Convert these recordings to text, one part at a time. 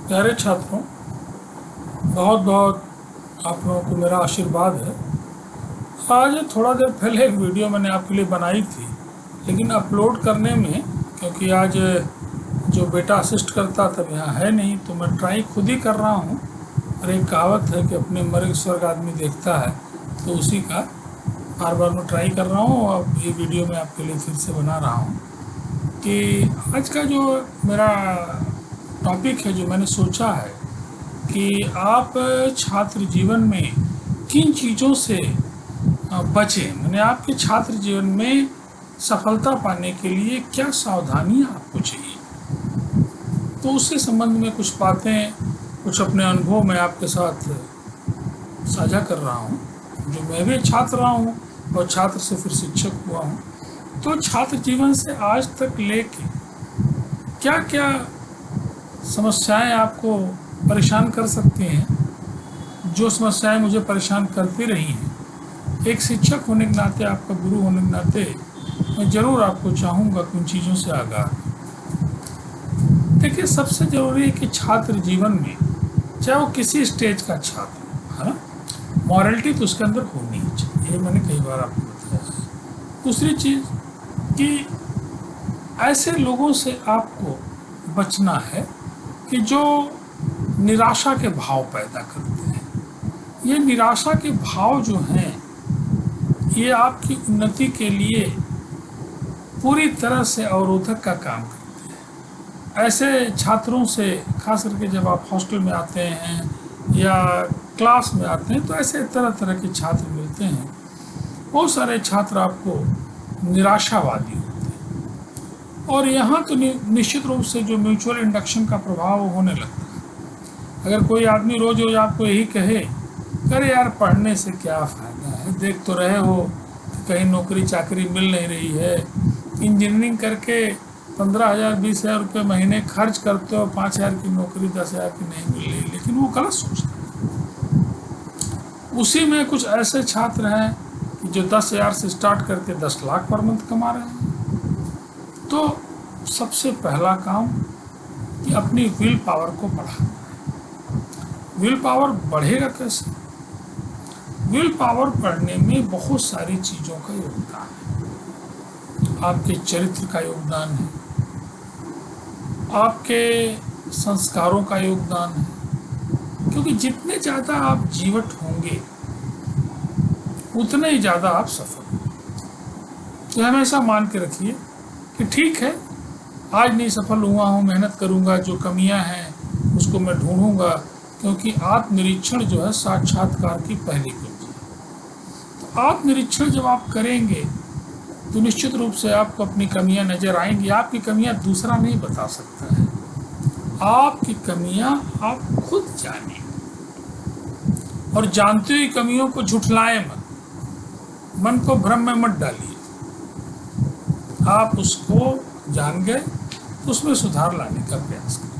प्यारे छात्रों, बहुत बहुत आप लोगों को मेरा आशीर्वाद है। आज थोड़ा देर पहले एक वीडियो मैंने आपके लिए बनाई थी, लेकिन अपलोड करने में, क्योंकि आज जो बेटा असिस्ट करता था यहाँ है नहीं, तो मैं ट्राई खुद ही कर रहा हूँ। और एक कहावत है कि अपने मर्ग स्वर्ग आदमी देखता है, तो उसी का बार बार मैं ट्राई कर रहा हूँ। अब ये वीडियो मैं आपके लिए फिर से बना रहा हूँ कि आज का जो मेरा टॉपिक है, जो मैंने सोचा है कि आप छात्र जीवन में किन चीज़ों से बचें, मैंने आपके छात्र जीवन में सफलता पाने के लिए क्या सावधानियां आपको चाहिए। तो उससे संबंध में कुछ बातें, कुछ अपने अनुभव मैं आपके साथ साझा कर रहा हूं, जो मैं भी छात्र रहा हूं और छात्र से फिर शिक्षक हुआ हूं। तो छात्र जीवन से आज तक लेके क्या क्या समस्याएं आपको परेशान कर सकती हैं, जो समस्याएं मुझे परेशान करती रही हैं। एक शिक्षक होने के नाते, आपका गुरु होने के नाते, मैं ज़रूर आपको चाहूँगा कि उन चीज़ों से आगाह। देखिए, सबसे ज़रूरी है कि छात्र जीवन में, चाहे वो किसी स्टेज का छात्र हो, है ना, मॉरलिटी तो उसके अंदर होनी ही चाहिए। ये मैंने कई बार आपको बताया है। दूसरी चीज़ कि ऐसे लोगों से आपको बचना है कि जो निराशा के भाव पैदा करते हैं। ये निराशा के भाव जो हैं, ये आपकी उन्नति के लिए पूरी तरह से अवरोधक का काम करते हैं। ऐसे छात्रों से, खास करके जब आप हॉस्टल में आते हैं या क्लास में आते हैं, तो ऐसे तरह तरह के छात्र मिलते हैं। बहुत सारे छात्र आपको निराशावादी होते हैं, और यहाँ तो निश्चित रूप से जो म्यूचुअल इंडक्शन का प्रभाव होने लगता है। अगर कोई आदमी रोज रोज आपको यही कहे, अरे यार पढ़ने से क्या फ़ायदा है, देख तो रहे हो कि कहीं नौकरी चाकरी मिल नहीं रही है, इंजीनियरिंग करके 15,000 20,000 रुपये महीने खर्च करते हो, 5,000 की नौकरी 10,000 की नहीं मिल रही, लेकिन वो गलत सोचता है। उसी में कुछ ऐसे छात्र हैं कि जो 10,000 से स्टार्ट करके 10 लाख पर मंथ कमा रहे हैं। तो सबसे पहला काम कि अपनी विल पावर को बढ़ाना। विल पावर बढ़ेगा कैसे? विल पावर बढ़ने में बहुत सारी चीज़ों का योगदान है। आपके चरित्र का योगदान है, आपके संस्कारों का योगदान है, क्योंकि जितने ज़्यादा आप जीवट होंगे उतने ही ज़्यादा आप सफल होंगे। तो हमेशा मान के रखिए कि ठीक है, आज नहीं सफल हुआ हूँ, मेहनत करूँगा, जो कमियाँ हैं उसको मैं ढूंढूंगा, क्योंकि आत्मनिरीक्षण जो है साक्षात्कार की पहली कुंजी है। तो आत्मनिरीक्षण जब आप करेंगे तो निश्चित रूप से आपको अपनी कमियां नजर आएंगी। आपकी कमियां दूसरा नहीं बता सकता है, आपकी कमियां आप खुद जानें, और जानते हुए कमियों को झुठलाएं मत, मन को भ्रम में मत डालिए। आप उसको जान गए तो उसमें सुधार लाने का प्रयास करें।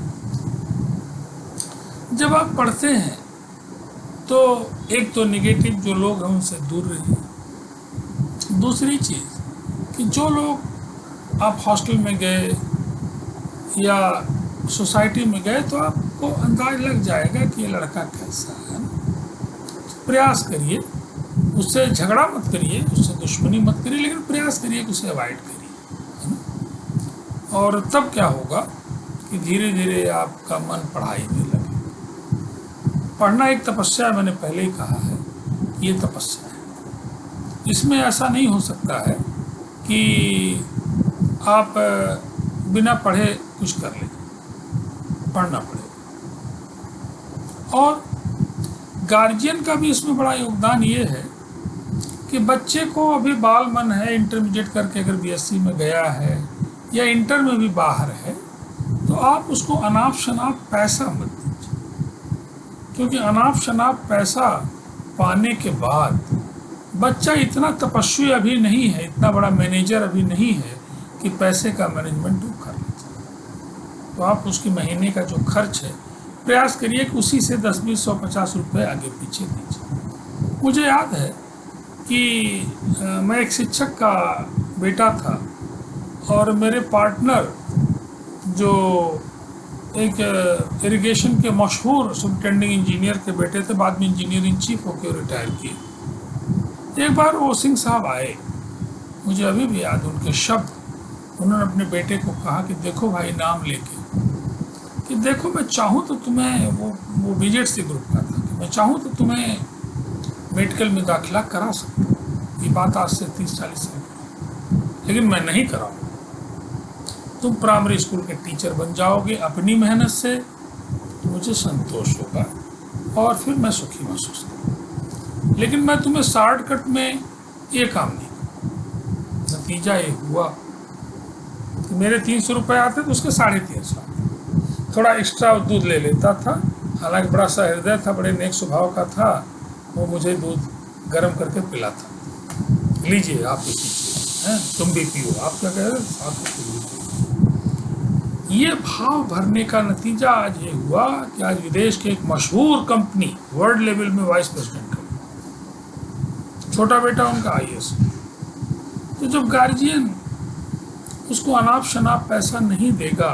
जब आप पढ़ते हैं तो एक तो नेगेटिव जो लोग हैं उनसे दूर रहिए। दूसरी चीज़ कि जो लोग, आप हॉस्टल में गए या सोसाइटी में गए तो आपको अंदाज लग जाएगा कि ये लड़का कैसा है। प्रयास करिए, उससे झगड़ा मत करिए, उससे दुश्मनी मत करिए, लेकिन प्रयास करिए कि उसे अवॉइड करिए, है ना। और तब क्या होगा कि धीरे धीरे आपका मन पढ़ाई में लगे। पढ़ना एक तपस्या है, मैंने पहले ही कहा है, ये तपस्या है। इसमें ऐसा नहीं हो सकता है कि आप बिना पढ़े कुछ कर लें, पढ़ना पड़ेगा। और गार्जियन का भी इसमें बड़ा योगदान ये है कि बच्चे को अभी बाल मन है, इंटरमीडिएट करके अगर बीएससी में गया है या इंटर में भी बाहर है, तो आप उसको अनाप शनाप पैसा मत दीजिए, क्योंकि अनाप शनाप पैसा पाने के बाद बच्चा इतना तपस्वी अभी नहीं है, इतना बड़ा मैनेजर अभी नहीं है कि पैसे का मैनेजमेंट वो कर लेता। तो आप उसकी महीने का जो खर्च है, प्रयास करिए कि उसी से 10, 20, 100, 50 रुपये आगे पीछे दीजिए। मुझे याद है कि मैं एक शिक्षक का बेटा था, और मेरे पार्टनर जो एक इरिगेशन के मशहूर सुपरिटेंडिंग इंजीनियर के बेटे थे, बाद में इंजीनियर इन चीफ होकर रिटायर किए। एक बार वो सिंह साहब आए, मुझे अभी भी याद उनके शब्द। उन्होंने अपने बेटे को कहा कि देखो भाई, नाम लेके, कि देखो मैं चाहूँ तो तुम्हें, वो बीजेड ग्रुप का था, कि मैं चाहूँ तो तुम्हें मेडिकल में दाखिला करा सकता हूँ। ये बात आज से 30-40 साल पहले, लेकिन मैं नहीं कराऊँ। तुम प्राइमरी स्कूल के टीचर बन जाओगे अपनी मेहनत से, तो मुझे संतोष होगा और फिर मैं सुखी महसूस करूँगा, लेकिन मैं तुम्हें शॉर्टकट में ये काम नहीं करूँ। नतीजा ये हुआ कि मेरे 300 रुपये आते तो उसके 350 आते। थोड़ा एक्स्ट्रा दूध ले लेता था, हालांकि बड़ा सा हृदय था, बड़े नेक स्वभाव का था। वो मुझे दूध गर्म करके पिलाता, लीजिए आप भी पीजिए, हैं तुम भी पियो, आप क्या कह रहे हो, आप भी पियो। ये भाव भरने का नतीजा आज ये हुआ कि आज विदेश के एक मशहूर कंपनी वर्ल्ड लेवल में वाइस प्रेसिडेंट है, छोटा बेटा उनका IAS। तो जब गार्जियन उसको अनाप शनाप पैसा नहीं देगा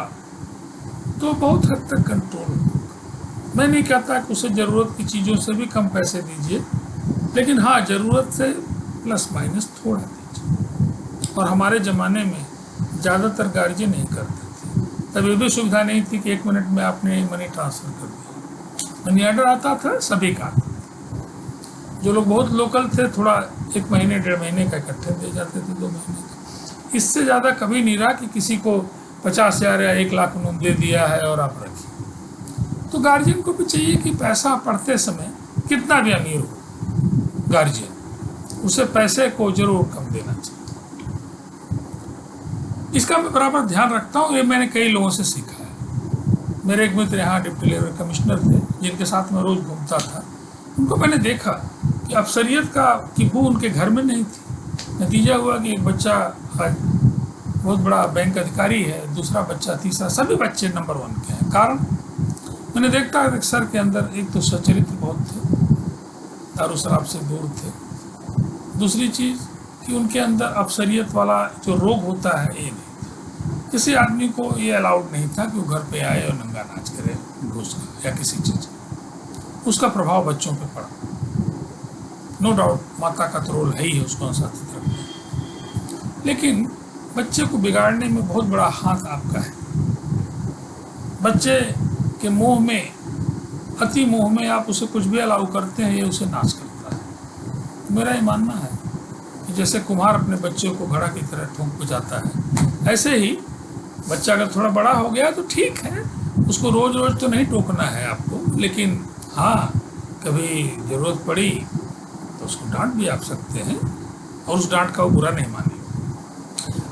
तो बहुत हद तक कंट्रोल होगा। मैं नहीं कहता कि उसे ज़रूरत की चीज़ों से भी कम पैसे दीजिए, लेकिन हाँ, ज़रूरत से प्लस माइनस थोड़ा दीजिए। और हमारे ज़माने में ज़्यादातर गार्जियन नहीं करते थे, तब ये भी सुविधा नहीं थी कि 1 मिनट में आपने मनी ट्रांसफ़र कर दिया। मनी ऑर्डर आता था, सभी का आता था। जो लोग बहुत लोकल थे, थोड़ा 1 महीने 1.5 महीने का इकट्ठे दे जाते थे, 2 महीने का। इससे ज़्यादा कभी नहीं रहा कि किसी को 50,000 या 1 लाख उन्होंने दे दिया है और आप रखिए। तो गार्जियन को भी चाहिए कि पैसा पढ़ते समय, कितना भी अमीर हो गार्जियन, उसे पैसे को जरूर कम देना चाहिए। इसका मैं बराबर ध्यान रखता हूँ, ये मैंने कई लोगों से सीखा है। मेरे एक मित्र यहाँ डिप्टी लेवल कमिश्नर थे, जिनके साथ मैं रोज़ घूमता था। उनको मैंने देखा कि अफसरियत की बू उनके घर में नहीं थी। नतीजा हुआ कि एक बच्चा आज बहुत बड़ा बैंक अधिकारी है, दूसरा बच्चा, तीसरा, सभी बच्चे नंबर 1 के हैं। कारण मैंने देखता है सर के अंदर एक तो सच्चरित्र बहुत थे, दारू शराब से दूर थे। दूसरी चीज़ कि उनके अंदर अफसरियत वाला जो रोग होता है ये नहीं। किसी आदमी को ये अलाउड नहीं था कि वो घर पे आए और नंगा नाच करे, घूस या किसी चीज़। उसका प्रभाव बच्चों पे पड़ा। नो डाउट माता का तो रोल है ही है उसको अनुशासित रखना, लेकिन बच्चे को बिगाड़ने में बहुत बड़ा हाथ आपका है। बच्चे के मोह में, अति मोह में आप उसे कुछ भी अलाउ करते हैं, ये उसे नाश करता है। मेरा ये मानना है कि जैसे कुम्हार अपने बच्चे को घड़ा की तरह ठोक बजाता है, ऐसे ही बच्चा अगर थोड़ा बड़ा हो गया तो ठीक है, उसको रोज़ रोज़ तो नहीं टोकना है आपको, लेकिन हाँ, कभी ज़रूरत पड़ी तो उसको डांट भी आप सकते हैं, और उस डांट का वो बुरा नहीं मानिए।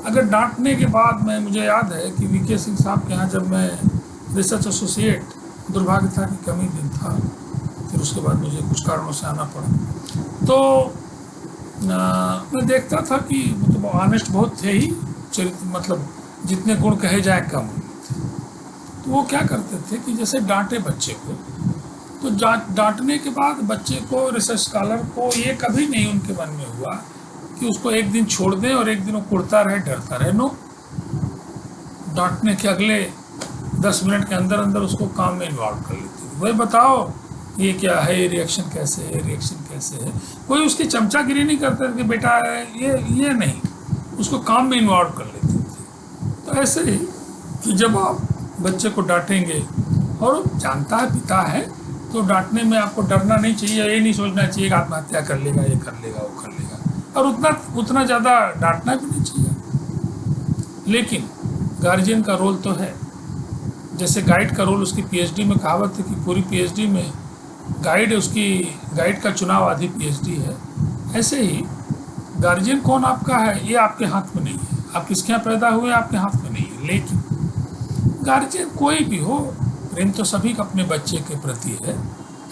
अगर डांटने के बाद मुझे याद है कि VK सिंह साहब के यहाँ जब मैं रिसर्च एसोसिएट, दुर्भाग्य था कि कम ही दिन था, फिर उसके बाद मुझे कुछ कारणों से आना पड़ा, तो मैं देखता था कि मतलब ऑनेस्ट बहुत थे ही, चरित्र मतलब जितने गुण कहे जाए कम थे। तो वो क्या करते थे कि जैसे डांटे बच्चे को, तो डांटने के बाद बच्चे को, रिसर्च स्कॉलर को ये कभी नहीं उनके मन में हुआ कि उसको एक दिन छोड़ दें और एक दिन वो कुड़ता रहे, डरता रहे। नो, डांटने के अगले 10 मिनट के अंदर अंदर उसको काम में इन्वॉल्व कर लेते थे। भाई बताओ ये क्या है, ये रिएक्शन कैसे है, रिएक्शन कैसे है। कोई उसकी चमचागिरी नहीं करता कि बेटा ये नहीं, उसको काम में इन्वॉल्व कर लेते थे। तो ऐसे ही कि जब आप बच्चे को डांटेंगे और वो जानता है पिता है, तो डांटने में आपको डरना नहीं चाहिए, ये नहीं सोचना चाहिए कि आत्महत्या कर लेगा, ये कर लेगा, वो कर लेगा, और उतना ज़्यादा डांटना भी नहीं चाहिए। लेकिन गार्जियन का रोल तो है, जैसे गाइड का रोल, उसकी PhD में कहावत है कि पूरी PhD में गाइड का चुनाव आधी PhD है। ऐसे ही गार्जियन कौन आपका है ये आपके हाथ में नहीं है, आप किसके यहाँ पैदा हुए आपके हाथ में नहीं है। लेकिन गार्जियन कोई भी हो, प्रेम तो सभी का अपने बच्चे के प्रति है।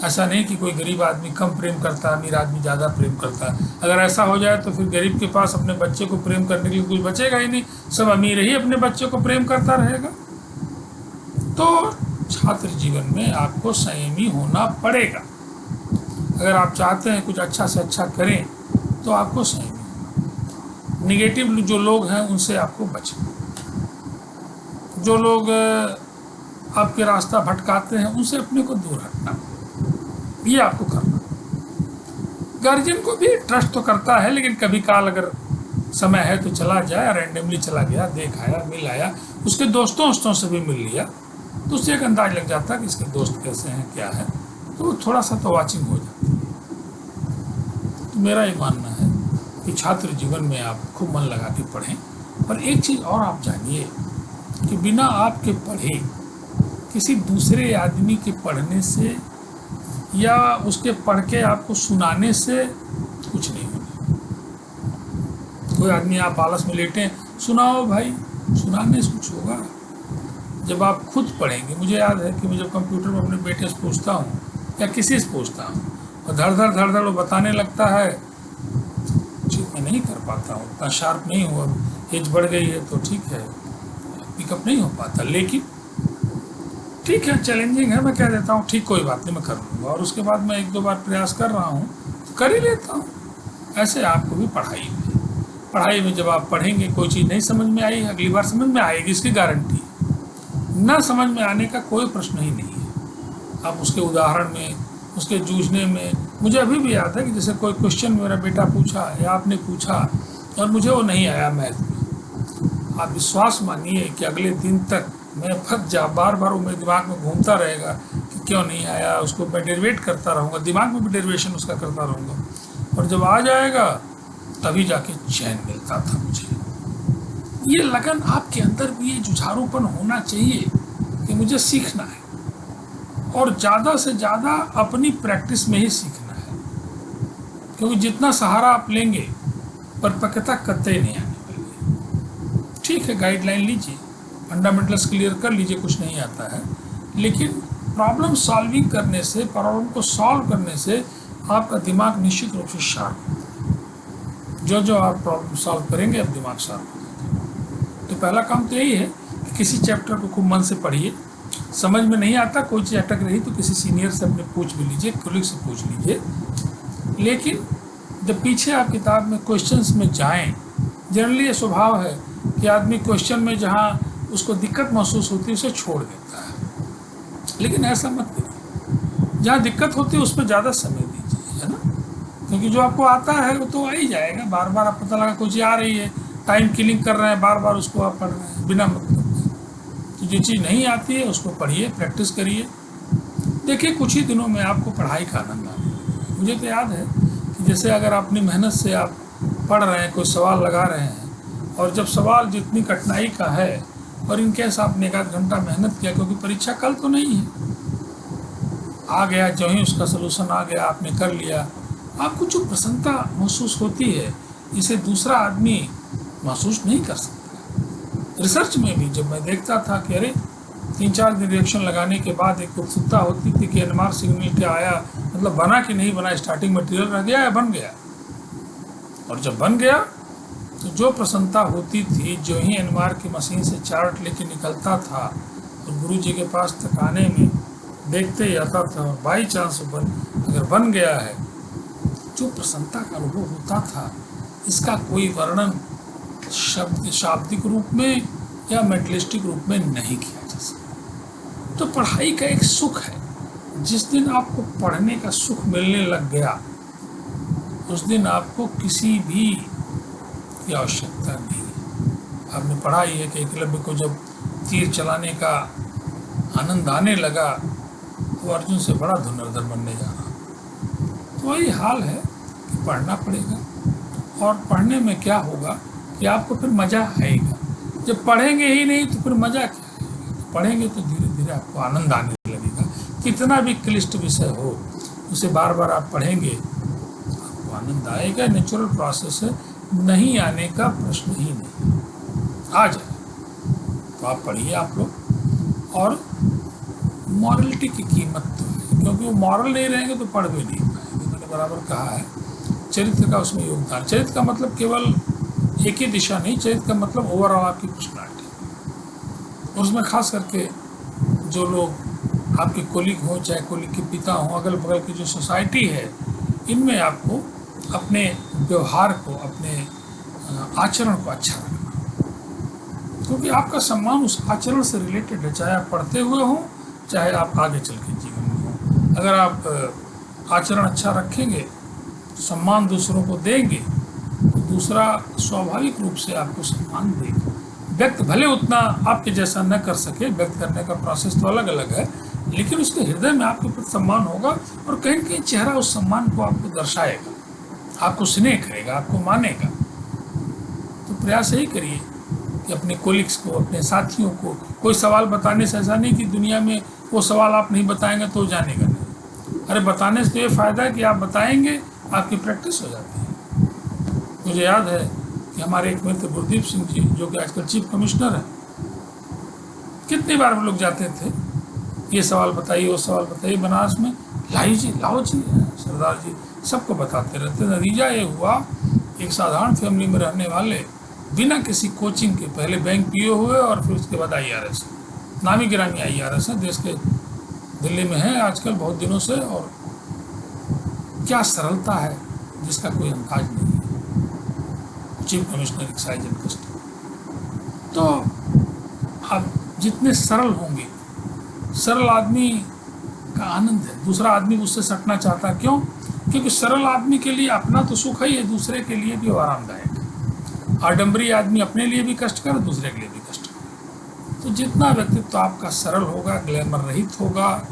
ऐसा नहीं कि कोई गरीब आदमी कम प्रेम करता है, अमीर आदमी ज़्यादा प्रेम करता है। अगर ऐसा हो जाए तो फिर गरीब के पास अपने बच्चे को प्रेम करने के लिए कुछ बचेगा ही नहीं, सब अमीर ही अपने बच्चे को प्रेम करता रहेगा। तो छात्र जीवन में आपको संयमी होना पड़ेगा। अगर आप चाहते हैं कुछ अच्छा से अच्छा करें तो आपको संयमी होना। निगेटिव जो लोग हैं उनसे आपको बचना। जो लोग आपके रास्ता भटकाते हैं, उनसे अपने को दूर हटना, ये आपको करना। गार्जियन को भी ट्रस्ट तो करता है, लेकिन कभी काल अगर समय है तो चला जाए, रैंडमली चला गया, देख आया, मिल आया, उसके दोस्तों से भी मिल लिया, तो उससे एक अंदाज लग जाता है कि इसके दोस्त कैसे हैं, क्या है, तो थोड़ा सा तो वाचिंग हो जाती है। तो मेरा ये मानना है कि छात्र जीवन में आप खूब मन लगा के पढ़ें। और एक चीज़ और आप जानिए कि बिना आपके पढ़े किसी दूसरे आदमी के पढ़ने से या उसके पढ़ के आपको सुनाने से कुछ नहीं होना। कोई आदमी आप आलस में लेटे, सुनाओ भाई, सुनाने से कुछ होगा। जब आप खुद पढ़ेंगे, मुझे याद है कि मैं जब कंप्यूटर में अपने बेटे से पूछता हूँ या किसी से पूछता हूँ और धड़ धड़ वो बताने लगता है, ठीक मैं नहीं कर पाता हूँ, उतना शार्प नहीं हुआ, एज बढ़ गई है तो ठीक है, पिकअप नहीं हो पाता। लेकिन ठीक है, चैलेंजिंग है, मैं कह देता हूँ ठीक कोई बात नहीं, मैं कर लूँगा, और उसके बाद मैं 1-2 बार प्रयास कर रहा हूँ तो कर ही लेता हूँ। ऐसे आपको भी पढ़ाई में जब आप पढ़ेंगे, कोई चीज़ नहीं समझ में आई, अगली बार समझ में आएगी, इसकी गारंटी है। ना समझ में आने का कोई प्रश्न ही नहीं है। आप उसके उदाहरण में, उसके जूझने में, मुझे अभी भी याद है कि जैसे कोई क्वेश्चन मेरा बेटा पूछा या आपने पूछा और मुझे वो नहीं आया मैथ में, आप विश्वास मानिए कि अगले दिन तक मैं फंस बार वो मेरे दिमाग में घूमता रहेगा कि क्यों नहीं आया, उसको मैं डेरिवेट करता रहूँगा, दिमाग में भी डेरिवेशन उसका करता रहूँगा, और जब आ जाएगा तभी जाके चैन मिलता था मुझे। ये लगन आपके अंदर भी, ये जुझारूपन होना चाहिए कि मुझे सीखना है, और ज़्यादा से ज़्यादा अपनी प्रैक्टिस में ही सीखना है, क्योंकि जितना सहारा आप लेंगे परिपक्वता कतई नहीं आने वाली है। ठीक है, गाइडलाइन लीजिए, फंडामेंटल्स क्लियर कर लीजिए, कुछ नहीं आता है, लेकिन प्रॉब्लम सॉल्विंग करने से, प्रॉब्लम को सॉल्व करने से आपका दिमाग निश्चित रूप से शार्प होगा। जो आप प्रॉब्लम सॉल्व करेंगे, अब दिमाग शार्प हो जाएगा। तो पहला काम तो यही है कि किसी चैप्टर को खूब मन से पढ़िए। समझ में नहीं आता, कोई चीज़ अटक रही तो किसी सीनियर से अपने पूछ भी लीजिए, कोलिग से पूछ लीजिए। लेकिन जब पीछे आप किताब में क्वेश्चंस में जाएं, जनरली ये स्वभाव है कि आदमी क्वेश्चन में जहाँ उसको दिक्कत महसूस होती है उसे छोड़ देता है, लेकिन ऐसा मत करिए। जहाँ दिक्कत होती है उसमें ज़्यादा समय दीजिए, है ना, क्योंकि जो आपको आता है वो तो आ ही जाएगा। बार बार आप पता लगा कोई चीज़ आ रही है, टाइम किलिंग कर रहे हैं, बार बार उसको आप पढ़ रहे हैं बिना मतलब। तो जो चीज़ नहीं आती है उसको पढ़िए, प्रैक्टिस करिए, देखिए कुछ ही दिनों में आपको पढ़ाई का आनंद आने लगेगा। मुझे तो याद है कि जैसे अगर अपनी मेहनत से आप पढ़ रहे हैं, कोई सवाल लगा रहे हैं, और जब सवाल जितनी कठिनाई का है और इनकेस आपने 1-8 घंटा मेहनत किया, क्योंकि परीक्षा कल तो नहीं है, आ गया, जो ही उसका सलूशन आ गया, आपने कर लिया, आपको जो प्रसन्नता महसूस होती है, इसे दूसरा आदमी महसूस नहीं कर सकता। रिसर्च में भी जब मैं देखता था कि अरे 3-4 दिन रिएक्शन लगाने के बाद एक उत्सुकता होती थी कि एनएमआर सिग्नल क्या आया, मतलब बना कि नहीं बना, स्टार्टिंग मटेरियल रह गया या बन गया। और जब बन गया तो जो प्रसन्नता होती थी, जो ही एनएमआर की मशीन से चार्ट लेके निकलता था और गुरुजी के पास तक आने में देखते ही आता था, और बाई चांस अगर बन गया है, जो प्रसन्नता का अनुभव होता था, इसका कोई वर्णन शाब्दिक रूप में या मेटलिस्टिक रूप में नहीं किया जा सकता। तो पढ़ाई का एक सुख है, जिस दिन आपको पढ़ने का सुख मिलने लग गया, उस दिन आपको किसी भी की आवश्यकता नहीं है। आपने पढ़ा ही है कि एकलव्य को जब तीर चलाने का आनंद आने लगा, वो अर्जुन से बड़ा धनुर्धर बनने जा रहा। तो वही हाल है कि पढ़ना पड़ेगा, और पढ़ने में क्या होगा कि आपको फिर मज़ा आएगा। जब पढ़ेंगे ही नहीं तो फिर मज़ा क्या आएगा। पढ़ेंगे तो धीरे धीरे आपको आनंद आने लगेगा। कितना भी क्लिष्ट विषय हो, उसे बार बार आप पढ़ेंगे, आपको आनंद आएगा। नेचुरल प्रोसेस है, नहीं आने का प्रश्न ही नहीं, आ जाए। तो आप पढ़िए आप लोग। और मॉरलिटी की कीमत तो है, क्योंकि वो मॉरल नहीं रहेंगे तो पढ़ भी नहीं पाएंगे। मैंने बराबर कहा है, चरित्र का उसमें योगदान। चरित्र का मतलब केवल एक ही दिशा नहीं, चरित्र का मतलब ओवरऑल आपकी पर्सनालिटी। और उसमें खास करके जो लोग आपके कोलिग हों, चाहे कोलिग के पिता हों, अगल बगल की जो सोसाइटी है, इनमें आपको अपने व्यवहार को, अपने आचरण को अच्छा रखना। क्योंकि आपका सम्मान उस आचरण से रिलेटेड है, चाहे आप पढ़ते हुए हों, चाहे आप आगे चल के जीवन में हों। अगर आप आचरण अच्छा रखेंगे, सम्मान दूसरों को देंगे, तो दूसरा स्वाभाविक रूप से आपको सम्मान देगा। व्यक्त भले उतना आपके जैसा न कर सके, व्यक्त करने का प्रोसेस तो अलग अलग है, लेकिन उसके हृदय में आपके प्रति सम्मान होगा और कहीं न कहीं चेहरा उस सम्मान को आपको दर्शाएगा, आपको स्नेह करेगा, आपको मानेगा। तो प्रयास यही करिए कि अपने कोलिग्स को, अपने साथियों को कोई सवाल बताने से ऐसा नहीं कि दुनिया में वो सवाल आप नहीं बताएंगे तो जानेगा नहीं। अरे बताने से तो ये फ़ायदा है कि आप बताएंगे, आपकी प्रैक्टिस हो जाती है। मुझे याद है कि हमारे एक मित्र गुरदीप सिंह जी, जो कि आजकल चीफ कमिश्नर हैं, कितनी बार हम लोग जाते थे, ये सवाल बताइए, वो सवाल बताइए, बनारस में लाई जी, लाओ जी, सरदार जी, सबको बताते रहते। नतीजा ये हुआ, एक साधारण फैमिली में रहने वाले, बिना किसी कोचिंग के, पहले बैंक पीओ हुए और फिर उसके बाद IRS, नामी गिरामी IRS है, देश के दिल्ली में है आजकल बहुत दिनों से। और क्या सरलता है जिसका कोई अंदाज नहीं है। Chief commissioner excise and custom. तो आप जितने सरल होंगे, सरल आदमी का आनंद है, दूसरा आदमी उससे सटना चाहता है। क्यों? क्योंकि सरल आदमी के लिए अपना तो सुख ही है, दूसरे के लिए भी आरामदायक है। आडंबरी आदमी अपने लिए भी कष्ट कर, दूसरे के लिए भी कष्ट कर। तो जितना व्यक्तित्व आपका सरल होगा, ग्लैमर रहित होगा,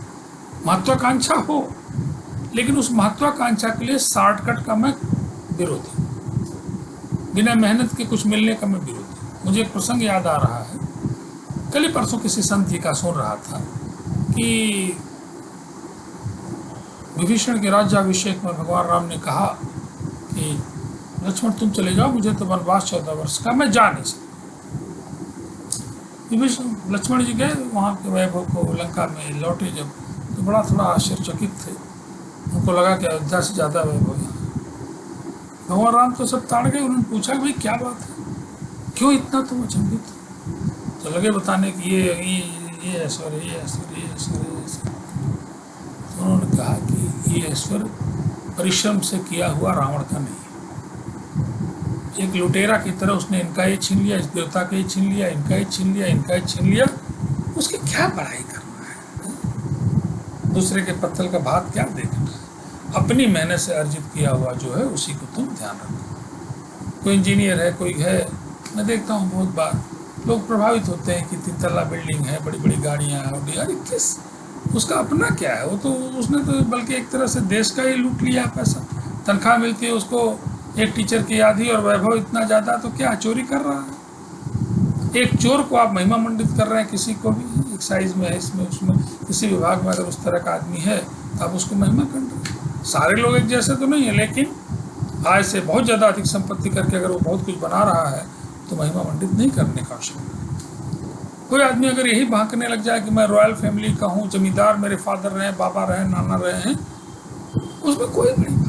महत्वाकांक्षा हो, लेकिन उस महत्वाकांक्षा के लिए शॉर्टकट का मैं विरोधी, बिना मेहनत के कुछ मिलने का मैं विरोधी। मुझे एक प्रसंग याद आ रहा है, कल ही परसों किसी संत जी का सुन रहा था कि विभीषण के राज्याभिषेक में भगवान राम ने कहा कि लक्ष्मण तुम चले जाओ, मुझे तो वनवास 14 वर्ष का, मैं जा नहीं सकता। विभीषण लक्ष्मण जी गए वहाँ के वैभव को, लंका में लौटे जब, तो बड़ा थोड़ा आश्चर्यचकित थे। उनको लगा कि अयोध्या से ज़्यादा वैभव है। भगवान राम तो सब ताड़ गए। उन्होंने पूछा भाई क्या बात है, क्यों इतना तुम अचंभित हो? तो लगे बताने कि ये ऐश्वर्य, ये ऐश्वर्य, ये ऐश्वर्य, ये ऐश्वर्य। तो उन्होंने कहा कि ये ऐश्वर्य परिश्रम से किया हुआ रावण का नहीं है। एक लुटेरा की तरह उसने इनका ये छीन लिया, इस देवता का ये छीन लिया, इनका ये छीन लिया, इनका ये छीन लिया। उसकी क्या पढ़ाई करना है? दूसरे के पत्तल का भात क्या देखना है? अपनी मेहनत से अर्जित किया हुआ जो है उसी को तुम ध्यान रखो। कोई इंजीनियर है, कोई है, मैं देखता हूँ बहुत बार लोग प्रभावित होते हैं कि 3 तल्ला बिल्डिंग है, बड़ी बड़ी गाड़ियाँ हैं, और अरे किस, उसका अपना क्या है? वो तो उसने तो बल्कि एक तरह से देश का ही लूट लिया पैसा। तनख्वाह मिलती है उसको एक टीचर की आधी, और वैभव इतना ज़्यादा, तो क्या चोरी कर रहा है? एक चोर को आप महिमा मंडित कर रहे हैं, किसी को भी एक्साइज में है, इसमें उसमें किसी विभाग में अगर उस तरह का आदमी है तो आप उसको महिमा कर रहे हैं। सारे लोग एक जैसे तो नहीं है, लेकिन आज से बहुत ज़्यादा अधिक संपत्ति करके अगर वो बहुत कुछ बना रहा है तो महिमा मंडित नहीं करने का आवश्यक है। कोई आदमी अगर यही भांकने लग जाए कि मैं रॉयल फैमिली का हूँ, जमींदार मेरे फादर रहे, बाबा रहे, नाना रहे हैं, उसमें कोई बड़ी बात।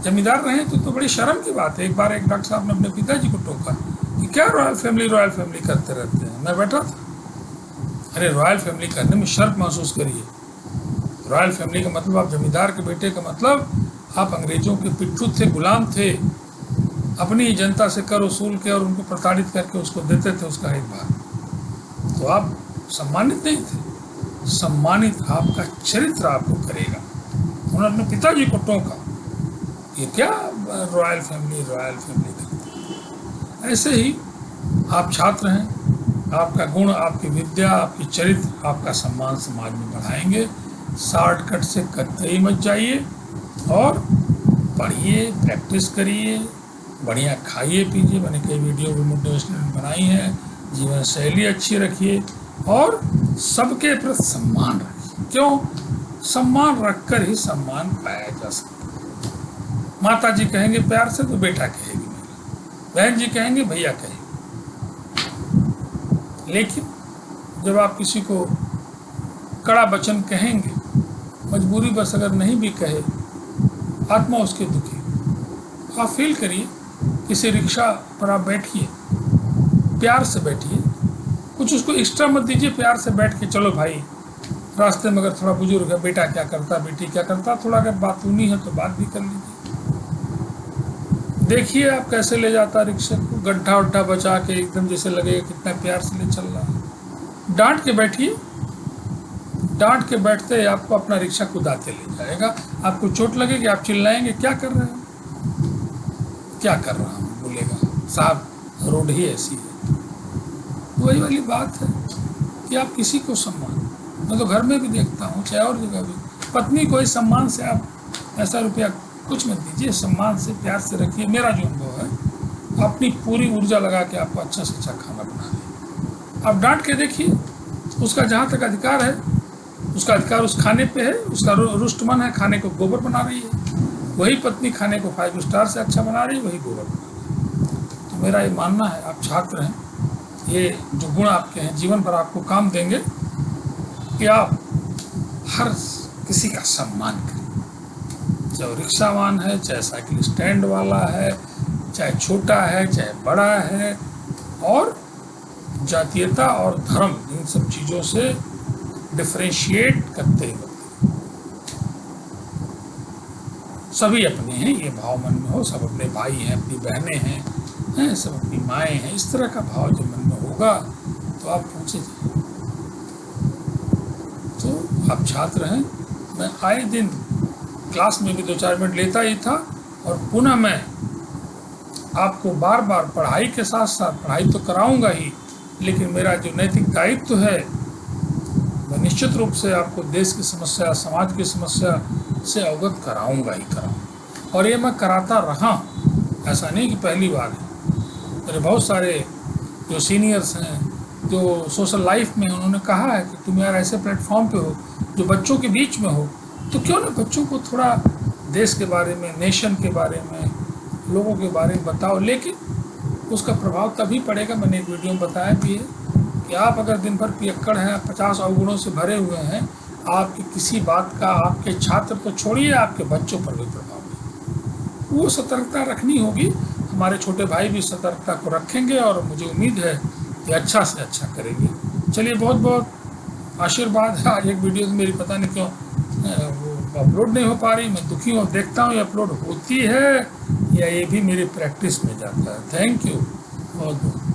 जमींदार रहे तो बड़ी शर्म की बात है। एक बार एक डॉक्टर साहब ने अपने पिताजी को टोका कि क्या रॉयल फैमिली करते रहते हैं। मैं बैठा था, अरे रॉयल फैमिली करने में शर्म महसूस करिए। रॉयल फैमिली का मतलब, आप जमींदार के बेटे का मतलब आप अंग्रेजों के पिट्ठू थे, गुलाम थे, अपनी जनता से कर वसूल के और उनको प्रताड़ित करके उसको देते थे उसका एक भाग। तो आप सम्मानित नहीं थे, सम्मानित आपका चरित्र आपको करेगा। उन्होंने अपने पिताजी को टोका, ये क्या रॉयल फैमिली करते। ऐसे ही आप छात्र हैं, आपका गुण, आपकी विद्या, आपकी चरित्र, आपका सम्मान समाज में बढ़ाएंगे। शॉर्टकट से कतई मत जाइए और पढ़िए, प्रैक्टिस करिए, बढ़िया खाइए पीजिए। मैंने कई वीडियो भी मोटिवेशनल बनाई हैं। जीवन शैली अच्छी रखिए और सबके प्रति सम्मान रखिए। क्यों? सम्मान रखकर ही सम्मान पाया जा सकता है। माता जी कहेंगे प्यार से तो बेटा कहेगी मेरा, बहन जी कहेंगे भैया कहेगी। लेकिन जब आप किसी को कड़ा वचन कहेंगे, मजबूरी बस अगर नहीं भी कहे, आत्मा उसके दुखी। आप फील करिए, किसी रिक्शा पर आप बैठिए, प्यार से बैठिए, कुछ उसको एक्स्ट्रा मत दीजिए, प्यार से बैठ के चलो भाई। रास्ते में अगर थोड़ा बुजुर्ग है, बेटा क्या करता, बेटी क्या करता, थोड़ा अगर बात सुनी है तो बात भी कर लीजिए। देखिए आप कैसे ले जाता रिक्शा को, गड्ढा उड्ढा बचा के, एकदम जैसे लगेगा कितना प्यार से ले चल रहा है। डांट के बैठिए, डांट के बैठते ही आपको अपना रिक्शा कुदाते ले जाएगा। आपको चोट लगेगी, आप चिल्लाएंगे क्या कर रहे हो, क्या कर रहा हूँ, बोलेगा साहब रोड ही ऐसी है। वही वाली बात है कि आप किसी को सम्मान, मैं तो घर में भी देखता हूँ चाहे और जगह भी, पत्नी को ही सम्मान से आप पैसा रुपया कुछ मत दीजिए, सम्मान से प्यार से रखिए। मेरा जो अनुभव है, अपनी पूरी ऊर्जा लगा के आपको अच्छा से अच्छा खाना बना दे। आप डांट के देखिए, उसका जहाँ तक अधिकार है, उसका अधिकार उस खाने पे है, उसका रुष्ट मन है, खाने को गोबर बना रही है। वही पत्नी खाने को 5 स्टार से अच्छा बना रही है, वही गोबर बना रही है। तो मेरा ये मानना है, आप छात्र हैं, ये जो गुण आपके हैं जीवन भर आपको काम देंगे कि आप हर किसी का सम्मान करें, चाहे रिक्शावान है, चाहे साइकिल स्टैंड वाला है, चाहे छोटा है, चाहे बड़ा है, और जातीयता और धर्म इन सब चीज़ों से डिफरेंशिएट करते हुए सभी अपने हैं, ये भाव मन में हो, सब अपने भाई हैं, अपनी बहनें हैं, सब अपनी माएँ हैं। इस तरह का भाव जब मन में होगा तो आप पहुँचे जाए। तो आप छात्र हैं, मैं आए दिन क्लास में भी 2-4 मिनट लेता ही था, और पुनः मैं आपको बार बार पढ़ाई के साथ साथ, पढ़ाई तो कराऊंगा ही, लेकिन मेरा जो नैतिक दायित्व है मैं निश्चित रूप से आपको देश की समस्या, समाज की समस्या से अवगत कराऊंगा ही कराऊंगा। और ये मैं कराता रहा हूँ, ऐसा नहीं कि पहली बार है। मेरे बहुत सारे जो सीनियर्स हैं, जो सोशल लाइफ में, उन्होंने कहा है कि तुम यार ऐसे प्लेटफॉर्म पे हो जो बच्चों के बीच में हो, तो क्यों ना बच्चों को थोड़ा देश के बारे में, नेशन के बारे में, लोगों के बारे में बताओ। लेकिन उसका प्रभाव तभी पड़ेगा, मैंने एक वीडियो में बताया भी है, कि आप अगर दिन भर पियक्कड़ हैं, 50 अवगुणों से भरे हुए हैं, आपकी किसी बात का आपके छात्र तो छोड़िए, आपके बच्चों पर भी प्रभाव है। वो सतर्कता रखनी होगी। हमारे छोटे भाई भी सतर्कता को रखेंगे, और मुझे उम्मीद है कि अच्छा से अच्छा करेंगे। चलिए, बहुत बहुत आशीर्वाद है। आज एक वीडियो मेरी पता नहीं क्यों वो अपलोड नहीं हो पा रही, मैं दुखी हूँ। देखता हूँ ये अपलोड होती है या ये भी मेरी प्रैक्टिस में जाता है। थैंक यू बहुत बहुत।